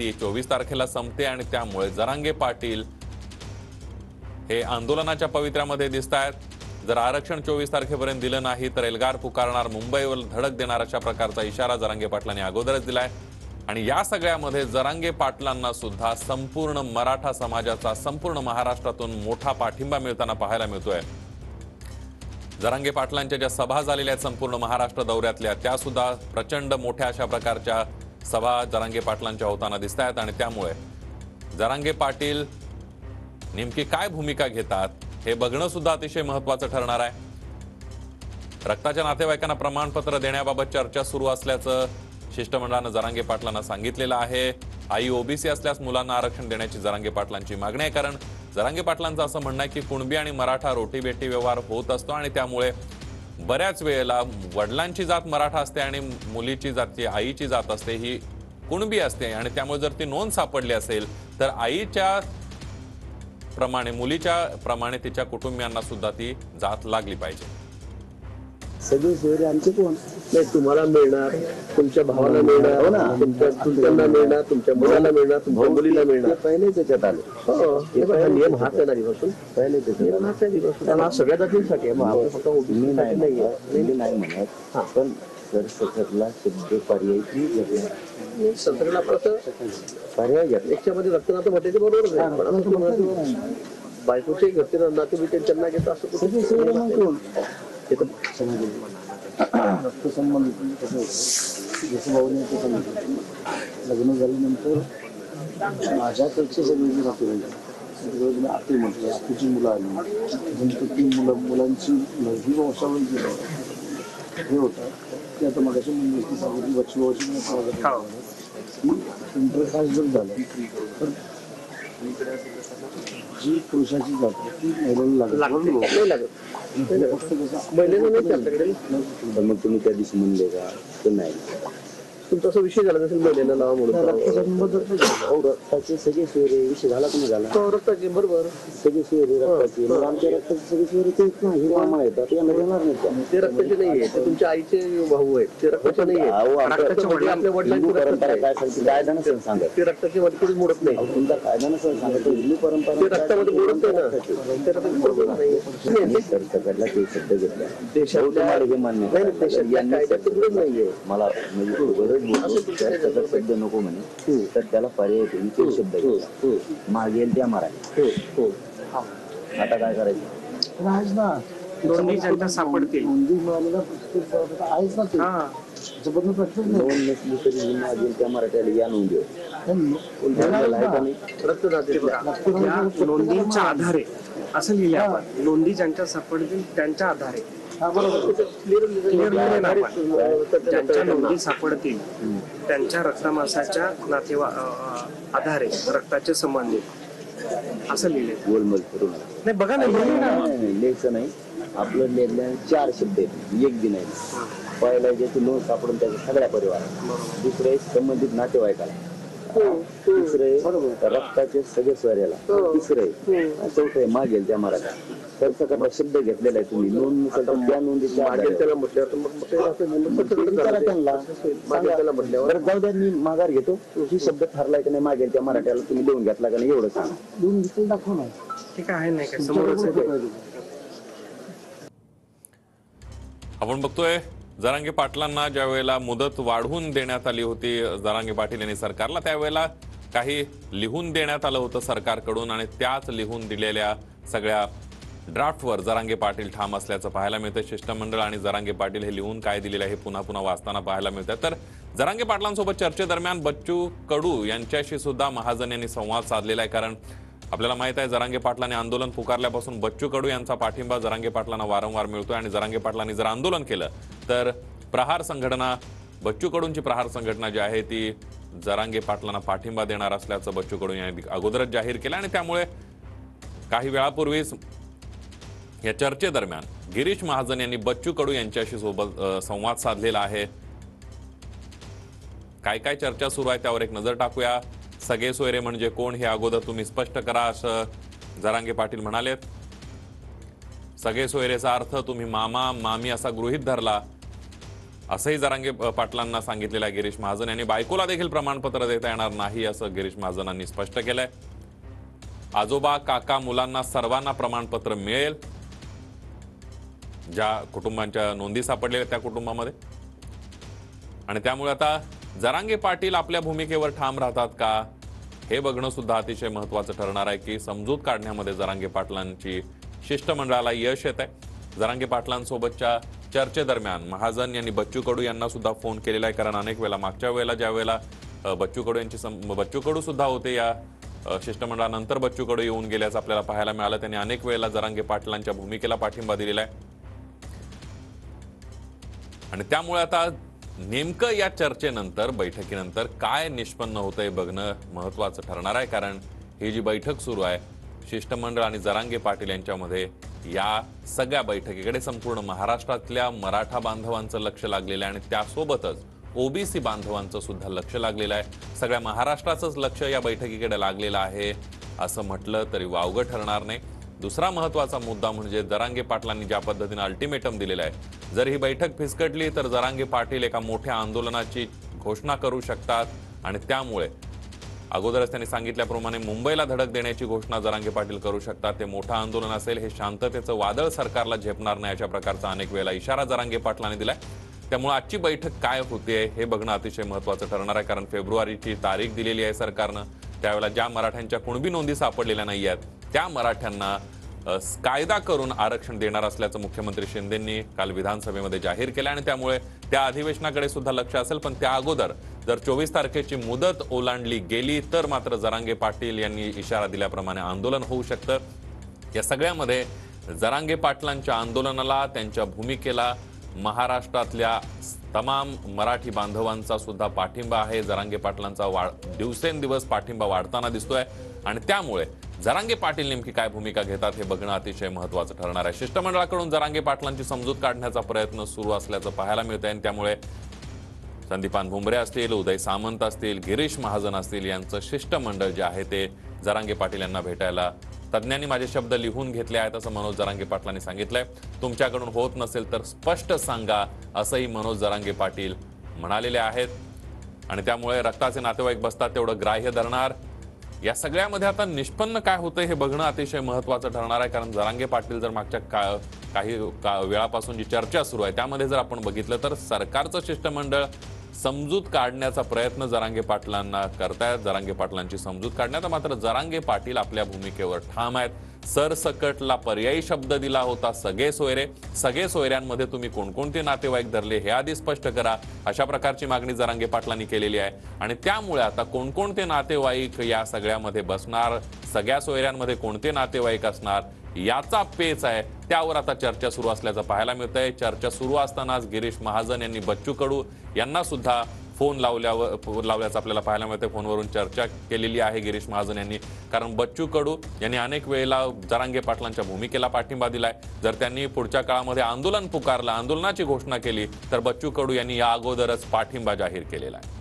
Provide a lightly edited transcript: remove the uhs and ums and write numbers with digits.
ती 24 तारखेला संपते आणि त्यामुळे जरांगे पाटील हे आंदोलनाच्या पवित्र्यामध्ये दिसतायत। जर आरक्षण 24 तारखेपर्यंत दिलं नाही तर एल्गार पुकारणार, मुंबईवर धडक देणार अशा प्रकारचा इशारा जरांगे पाटलांनी अगोदरच दिलाय। आणि या सगळ्यामध्ये जरांगे पाटलांना सुद्धा संपूर्ण मराठा समाजाचा संपूर्ण महाराष्ट्रातून मोठा पाठिंबा मिळताना पाहायला मिळतोय। जरांगे पाटलांच्या ज्या सभा झालेल्या आहेत संपूर्ण महाराष्ट्र दौऱ्यातल्या, त्या सुद्धा प्रचंड मोठ्या अशा प्रकारच्या सभा जरांगे पाटलांच्या होताना दिसत आहेत आणि त्यामुळे जरांगे पाटील नेमकी काय भूमिका घेतात हे बघणं सुद्धा अतिशय महत्त्वाचं ठरणार आहे। रक्ताच्या नातेवाईकांना प्रमाणपत्र देण्याबाबत चर्चा सुरू असल्याचं शिष्टमंडळानं जरांगे पाटलांना सांगितलेलं आहे। आई ओबीसी असल्यास मुलांना आरक्षण देण्याची जरांगे पाटलांची मागणी आहे, कारण जरांगे पाटलांचं असं म्हणणं आहे की कुणबी आणि मराठा रोटीबेटी व्यवहार होत असतो आणि त्यामुळे बऱ्याच वेळेला वडिलांची जात मराठा असते आणि मुलीची जात, आईची जात असते ही कुणबी असते आणि त्यामुळे जर ती नोंद सापडली असेल तर आईच्या प्रमाणे, मुलीच्या प्रमाणे तिच्या कुटुंबियांना सुद्धा ती जात लागली पाहिजे। सगळे सोयरे आमचे कोण नाही, तुम्हाला मिळणार, तुमच्या भावाला मिळणार, हो ना, तुमच्या मिळणार, तुमच्या मुलाला मिळणार, तुमच्या मुलीला मिळणार। पहिले त्याच्यात आले, हो, नियम हात येणार दिवसून पहिले त्याला सगळ्या जातींसाठी फक्त ओबीसी नाही म्हणत, पण जर सततला शब्द पर्यायची सततला पर्याय घ्या, याच्यामध्ये रक्तनाथ म्हटले ते बरोबर आहे, बायकोचे घरचे नाते त्यांना घेत असं रक्तसंबंधित जसं लग्न झाल्यानंतर माझ्याकडचे सगळे नाते आती म्हटलं, आतीची मुलं आली, नंतर ती मुलांची ही वंशावळी हे होतं ते आता मग अशी वचवाची इंटरकास्ट जर झालं तर जी पुरुषाची जाते ती महिलांना लागत मग तुम्ही त्या दिवशी म्हणले का तर नाही, तुमचा असा विषय झाला नसेल महिलेला लावा म्हणून रक्ताचे सगळे सोयरे विषय झाला तुम्ही झाला रक्ताचे बरोबर सगळे सोयरे रक्ताचे, मग आमच्या रक्ताचे सगळे सोयरे ते हिरवा येतात, यांना येणार नाही, ते रक्ताचे नाहीये, ते तुमच्या आईचे भाऊ आहेत, ते रक्ताचे नाहीये, आपल्या वडिलांची परंपरा काय सांगते कायदा नसेल सांगत, ते रक्ताचे वडील मोडत नाही, तुमचा कायदा नसेल सांगत, हिंदू परंपरा ते रक्तामध्ये मोडत नाही ना, सरकारला ते शब्द घेतला देशातल्या हे मान्य नाहीये मला म्हणजे शब्द नको म्हणे तर त्याला पर्याय शब्द मागेल त्या माराय, आता काय करायचं राज ना नोंदी जनता सापडतील, नोंदी मिळालेला आहेच ना, नोंद नसली तरी मागेल त्या मराठ्याला या नोंदी नोंदींच्या आधारे असं लिहिले आपण, नोंदी ज्यांच्या सापडतील त्यांच्या आधारे ज्यांच्या नोंदी सापडतील त्यांच्या रक्तमासाच्या आधारे रक्ताचे संबंधित असं लिहिले, गोलमल करून नाही बघा ना लिहायचं नाही, आपलं लिहिलं 4 शब्द आहेत, एक दिन आहे, पहिला ज्याची नोंद सापडून त्याच्या सगळ्या परिवाराला, दुसरे संबंधित नातेवाईकाला, तिसरे रक्ताचे सगळे सोयऱ्याला, तिसरे चौथे मागेल त्या मराठा, सरकारला शब्द घेतलेला आहे तुम्ही नोंद त्या नोंदीच्या त्याला म्हटल्यावर जाऊ द्या मी माघार घेतो, ही शब्द ठरलाय की नाही मागेल त्या मराठ्याला तुम्ही लिहून घेतला का नाही एवढं सांगा, लिहून घेतलं दाखव ना, ठीक आहे नाही काय समोर आपण बघतोय जरांगे पाटलांना ज्या वेळेला मुदत वाढवून देण्यात आली होती जरांगे पाटील यांनी सरकारला, त्यावेळेला काही लिहून देण्यात आलं होतं सरकारकडून आणि त्याच लिहून दिलेल्या सगळ्या ड्राफ्टवर जरांगे पाटील ठाम असल्याचं पाहायला मिळतं। शिष्टमंडळ आणि जरांगे पाटील हे लिहून काय दिलेलं आहे हे पुन्हा पुन्हा वाचताना पाहायला मिळतं। तर जरांगे पाटलांसोबत चर्चेदरम्यान बच्चू कडू यांच्याशी सुद्धा महाजन यांनी संवाद साधलेला आहे, कारण आपल्याला माहित आहे जरांगे पाटलांनी आंदोलन पुकारल्यापासून बच्चू कडू यांचा पाठिंबा जरांगे पाटलांना वारंवार मिळतोय आणि जरांगे पाटलांनी जर आंदोलन केलं तर प्रहार संघटना, बच्चू कडूंची प्रहार संघटना जी आहे ती जरांगे पाटलांना पाठिंबा देणार असल्याचं बच्चू कडू यांनी अगोदरच जाहीर केलं आणि त्यामुळे काही वेळापूर्वीच या चर्चेदरम्यान गिरीश महाजन यांनी बच्चू कडू यांच्याशी संवाद साधलेला आहे। काय काय चर्चा सुरू आहे त्यावर एक नजर टाकूया। सगळे सोयरे म्हणजे कोण हे अगोदर तुम्ही स्पष्ट करा असं जरांगे पाटील म्हणालेत। सगळे सोयरेचा अर्थ तुम्ही मामा मामी असा गृहीत धरला असंही जरांगे पाटलांना सांगितलेलं आहे गिरीश महाजन यांनी. बायकोला देखील प्रमाणपत्र देता येणार नाही असं गिरीश महाजनांनी स्पष्ट केलंय. आजोबा, काका, मुलांना सर्वांना प्रमाणपत्र मिळेल ज्या कुटुंबांच्या नोंदी सापडलेल्या त्या कुटुंबामध्ये. आणि त्यामुळे आता जरांगे पाटील आपल्या भूमिकेवर ठाम राहतात का हे बघणं सुद्धा अतिशय महत्त्वाचं ठरणार आहे की समजूत काढण्यामध्ये जरांगे पाटलांची शिष्टमंडळाला यश येत आहे. जरांगे पाटलांसोबतच्या चर्चेदरम्यान महाजन यांनी बच्चू कडू यांना सुद्धा फोन केलेला आहे. कारण अनेक वेळेला मागच्या वेळेला ज्या वेळेला बच्चू कडू सुद्धा होते या शिष्टमंडळानंतर बच्चू कडू येऊन गेल्याचं आपल्याला पाहायला मिळालं. त्यांनी अनेक वेळेला जरांगे पाटलांच्या भूमिकेला पाठिंबा दिलेला आहे. आणि त्यामुळे आता नेमकं या चर्चेनंतर बैठकीनंतर काय निष्पन्न होतंय बघणं महत्त्वाचं ठरणार आहे. कारण ही जी बैठक सुरू आहे शिष्टमंडळ आणि जरांगे पाटील यांच्यामध्ये, या सगळ्या बैठकीकडे संपूर्ण महाराष्ट्रातल्या मराठा बांधवांचं लक्ष लागलेलं आहे आणि त्यासोबतच ओबीसी बांधवांचं सुद्धा लक्ष लागलेलं आहे. सगळ्या महाराष्ट्राचंच लक्ष या बैठकीकडे लागलेलं आहे असं म्हटलं तरी वावगं ठरणार नाही. दुसरा महत्त्वाचा मुद्दा म्हणजे जरांगे पाटलांनी ज्या पद्धतीने अल्टिमेटम दिलेलं आहे, जर ही बैठक फिसकटली तर जरांगे पाटील एका मोठ्या आंदोलनाची घोषणा करू शकतात. आणि त्यामुळे अगोदरच त्यांनी सांगितल्याप्रमाणे मुंबईला धडक देण्याची घोषणा जरांगे पाटील करू शकतात. ते मोठं आंदोलन असेल, हे शांततेचं वादळ सरकारला झेपणार नाही अशा प्रकारचा अनेक वेळेला इशारा जरांगे पाटलांनी दिलाय. त्यामुळे आजची बैठक काय होते हे बघणं अतिशय महत्त्वाचं ठरणार आहे. कारण फेब्रुवारीची तारीख दिलेली आहे सरकारनं. त्यावेळेला ज्या मराठ्यांच्या कुणबी नोंदी सापडलेल्या नाही आहेत त्या मराठ्यांना कायदा करून आरक्षण देणार असल्याचं मुख्यमंत्री शिंदेंनी काल विधानसभेमध्ये जाहीर केलं. आणि त्यामुळे त्या अधिवेशनाकडे सुद्धा लक्ष असेल. पण त्या अगोदर जर 24 तारखेची मुदत ओलांडली गेली तर मात्र जरांगे पाटील यांनी इशारा दिल्याप्रमाणे आंदोलन होऊ शकतं. या सगळ्यामध्ये जरांगे पाटलांच्या आंदोलनाला, त्यांच्या भूमिकेला महाराष्ट्रातल्या तमाम मराठी बांधवांचा सुद्धा पाठिंबा आहे. जरांगे पाटलांचा दिवसेंदिवस पाठिंबा वाढताना दिसतोय. आणि त्यामुळे जरांगे पाटील नेमकी काय भूमिका घेतात हे बघणं अतिशय महत्त्वाचं ठरणार आहे. शिष्टमंडळाकडून जरांगे पाटलांची समजूत काढण्याचा प्रयत्न सुरू असल्याचं पाहायला मिळतंय. आणि त्यामुळे संदीपान भुमरे असतील, उदय सामंत असतील, गिरीश महाजन असतील यांचं शिष्टमंडळ जे आहे ते जरांगे पाटील यांना भेटायला, तज्ज्ञांनी माझे शब्द लिहून घेतले आहेत असं मनोज जरांगे पाटलांनी सांगितलंय. तुमच्याकडून होत नसेल तर स्पष्ट सांगा असंही मनोज जरांगे पाटील म्हणालेले आहेत. आणि त्यामुळे रक्ताचे नातेवाईक बसतात तेवढं ग्राह्य धरणार. या सगळ्यामध्ये आता निष्पन्न काय होतंय हे बघणं अतिशय महत्त्वाचं ठरणार आहे. कारण जरांगे पाटील जर मागच्या काही वेळापासून जी चर्चा सुरू आहे त्यामध्ये जर आपण बघितलं तर सरकारचं शिष्टमंडळ समजूत काढण्याचा प्रयत्न जरांगे पाटलांना करतायत. जरांगे पाटलांची समजूत काढण्यात मात्र जरांगे पाटील आपल्या भूमिकेवर ठाम आहेत. सरसकटला पर्यायी शब्द दिला होता सगळे सोयरे. सगळे सोयऱ्यांमध्ये तुम्ही कोणकोणते नातेवाईक धरले हे आधी स्पष्ट करा, अशा प्रकारची मागणी जरांगे पाटलांनी केलेली आहे. आणि त्यामुळे आता कोणकोणते नातेवाईक या सगळ्यामध्ये बसणार, सगळ्या सोयऱ्यांमध्ये कोणते नातेवाईक असणार याचा पेच आहे, त्यावर आता चर्चा सुरू असल्याचं पाहायला मिळतंय. चर्चा सुरू असतानाच गिरीश महाजन यांनी बच्चू कडू यांना सुद्धा फोन लावल्याचं आपल्याला पाहायला मिळतंय. फोनवरून चर्चा केलेली आहे गिरीश महाजन यांनी. कारण बच्चू कडू यांनी अनेक वेळेला जरांगे पाटलांच्या भूमिकेला पाठिंबा दिलाय. जर त्यांनी पुढच्या काळामध्ये आंदोलन पुकारलं, आंदोलनाची घोषणा केली तर बच्चू कडू यांनी या अगोदरच पाठिंबा जाहीर केलेला आहे.